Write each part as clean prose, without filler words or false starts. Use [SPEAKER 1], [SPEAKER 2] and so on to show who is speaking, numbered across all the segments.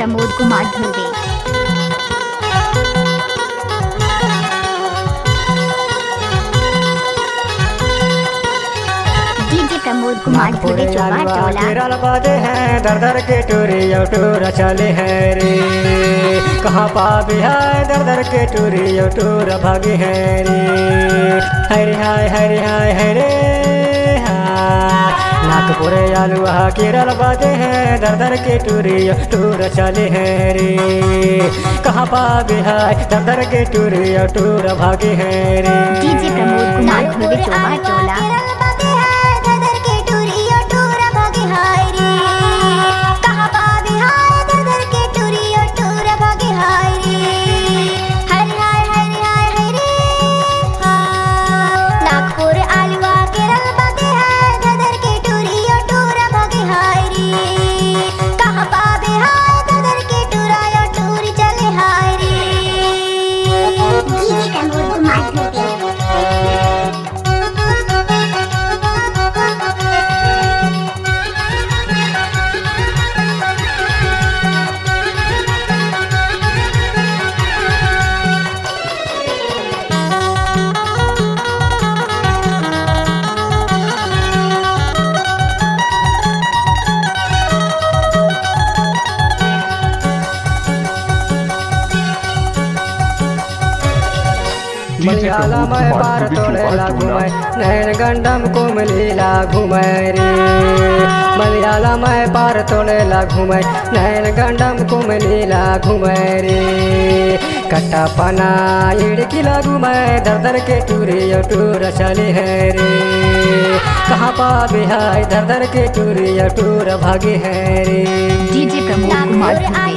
[SPEAKER 1] Pramod Kumar Dhruve. DJ Pramod Kumar Dhruve Chauba टोला।
[SPEAKER 2] केरल बादे हैं दर दर के टूरी टूर चले हैं रे। कहाँ पावे है दर दर के टूरी टूर भागे हैं रे। हरे हाय हरे हाय हरे नागपुर आलुआ केरल बादे हैं दर दर के टूरी टूर चले हैं रे। कहाँ पावे है दर दर के टूरी टूर भागे हैं रे।
[SPEAKER 1] डीजे प्रमोद कुमार ध्रुवे चौबा टोला।
[SPEAKER 2] मलयालम पार तोड़े ला घूमे नैन गंडम को मिलीला घूमे रे। मलयालम पार तोड़े ला घूमे नैन गंडम को मिलीला घूमे रे। कट्टा पना इड़किला घूमे दर दर के टूरी टूर चले हैं रे। कहाँ पावे है दर दर के टूरी टूर भागे हैं रे।
[SPEAKER 1] DJ Pramod Kumar Dhruve.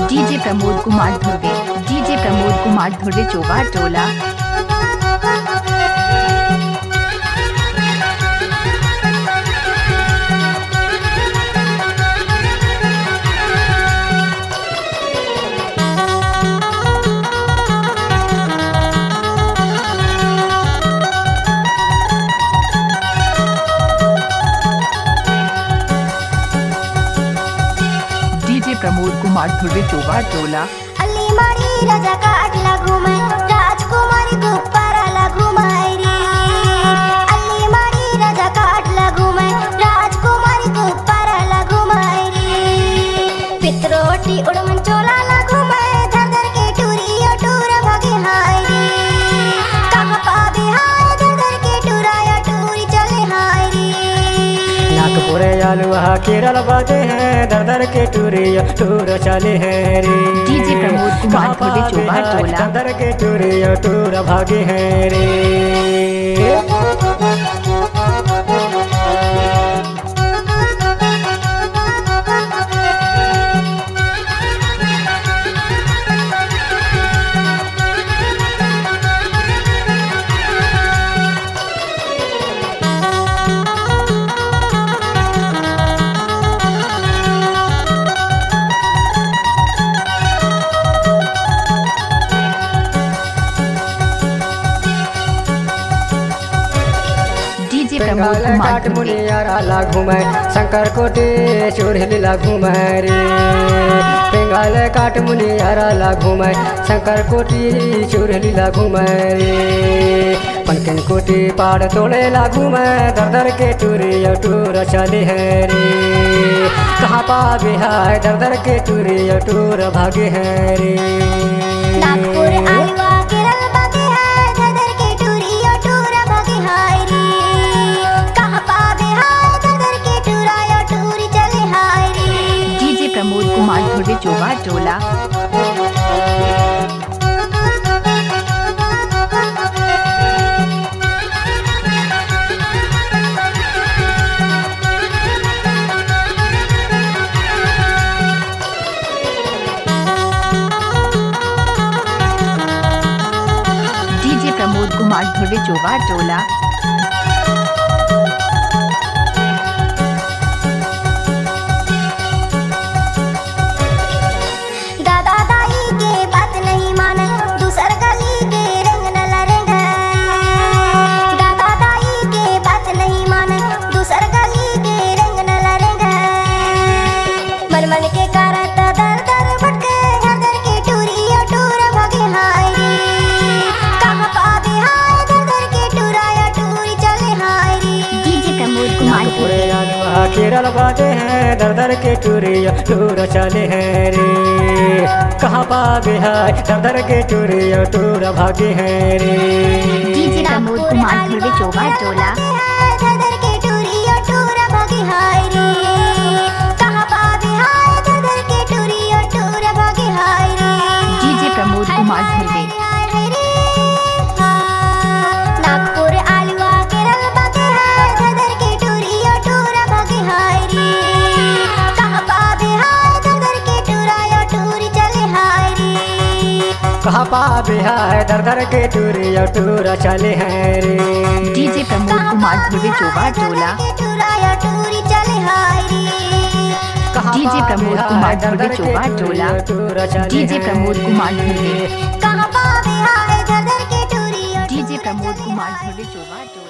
[SPEAKER 1] DJ Pramod Kumar Dhruve. DJ Pramod Kumar Dhruve Chauba Tola. DJ Pramod Kumar Dhruve Chauba Tola.
[SPEAKER 3] अली मारी राजा काट ला घूमे राजकुमारी गुप्पारा ला घुमाई रे। अली मारी राजा काट ला घूमे राजकुमारी गुप्पारा ला घुमाई रे। पित्रोटी उड़मन चोला ला घूमे धर धर के टूरी टूर भागे हाय रे। कहाँ पावे हाय धर धर के टूरा टूरी चले हाय रे।
[SPEAKER 2] नागपुर आलुआ केरल बादे हैं दर दर के टूरी टूर चले हैं रे।
[SPEAKER 1] डीजे प्रमोद कुमार ध्रुवे चौबा टोला।
[SPEAKER 2] दर दर के टूरी टूर भागे हैं रे।
[SPEAKER 1] डीजे प्रमोद कुमार
[SPEAKER 2] काट
[SPEAKER 1] ध्रुवे।
[SPEAKER 2] मुनियारा ला घूमे शंकर कोटे चूड़िली ला घूमे रे। बेंगाल काट मुनियारा ला घूमे शंकर कोटी चूड़िली ला घूमे रे। पनकन कोटी पाड़ तोड़े ला घूमे दर दर के टूरी टूर चले हैं रे। कहाँ पावे है दर दर के टूरी टूर भागे हैं रे।
[SPEAKER 3] नागपुर आलुआ केरल बागे है धर धर के टूरी टूर भागे हाय रे। कहाँ पावे हाय धर धर के टूरा टूरी चले हाय रे।
[SPEAKER 1] डीजे प्रमोद कुमार ध्रुवे चौबा टोला। डीजे प्रमोद कुमार ध्रुवे चौबा टोला।
[SPEAKER 3] दादा दाई के बात नहीं माने दूसर गली के चल के करत दर दर भटके हर दर के टूरी ओ टूर भगे हाय रे कहाँ पावे हाय दर दर के टूराया टूरी चले हाय रे
[SPEAKER 1] डीजे प्रमोद कुमार
[SPEAKER 2] पूरे
[SPEAKER 1] धुर्वे
[SPEAKER 2] जानवा केरल बाजे हैं दर दर के टूरिया टूर चले हैं रे कहाँ पावे हाय दर दर के टूरिया टूर भागे हैं रे
[SPEAKER 1] डीजे प्रमोद कुमार धुर्वे चोगा टोला
[SPEAKER 3] दर दर के टूरी ओ टूर भगे हाय रे कहाँ पावे हाय दर दर के टूरी ओ टूर भगे हाय रे
[SPEAKER 1] डीजे प्रमोद कुमार धुर्वे
[SPEAKER 3] नागपुर आलुआ केरल बागे हाय दर दर के टूरी ओ टूर भगे हाय रे कहाँ पावे हाय दर दर के टूराया टूरी चले हाय रे
[SPEAKER 2] कहाँ पावे हाय दर दर के टूरिया टूर चले हैं रे
[SPEAKER 1] डीजे प्रमोद कुमार धुर्वे चोगा टोला
[SPEAKER 3] टूराया टूरी चले हाय रे
[SPEAKER 1] डीजे प्रमोद कुमार धुर्वे चोगा टोला डीजे प्रमोद कुमार धुर्वे
[SPEAKER 3] कहाँ पावे हाय दर दर के टूरी
[SPEAKER 1] डीजे प्रमोद कुमार धुर्वे चोगा टोला।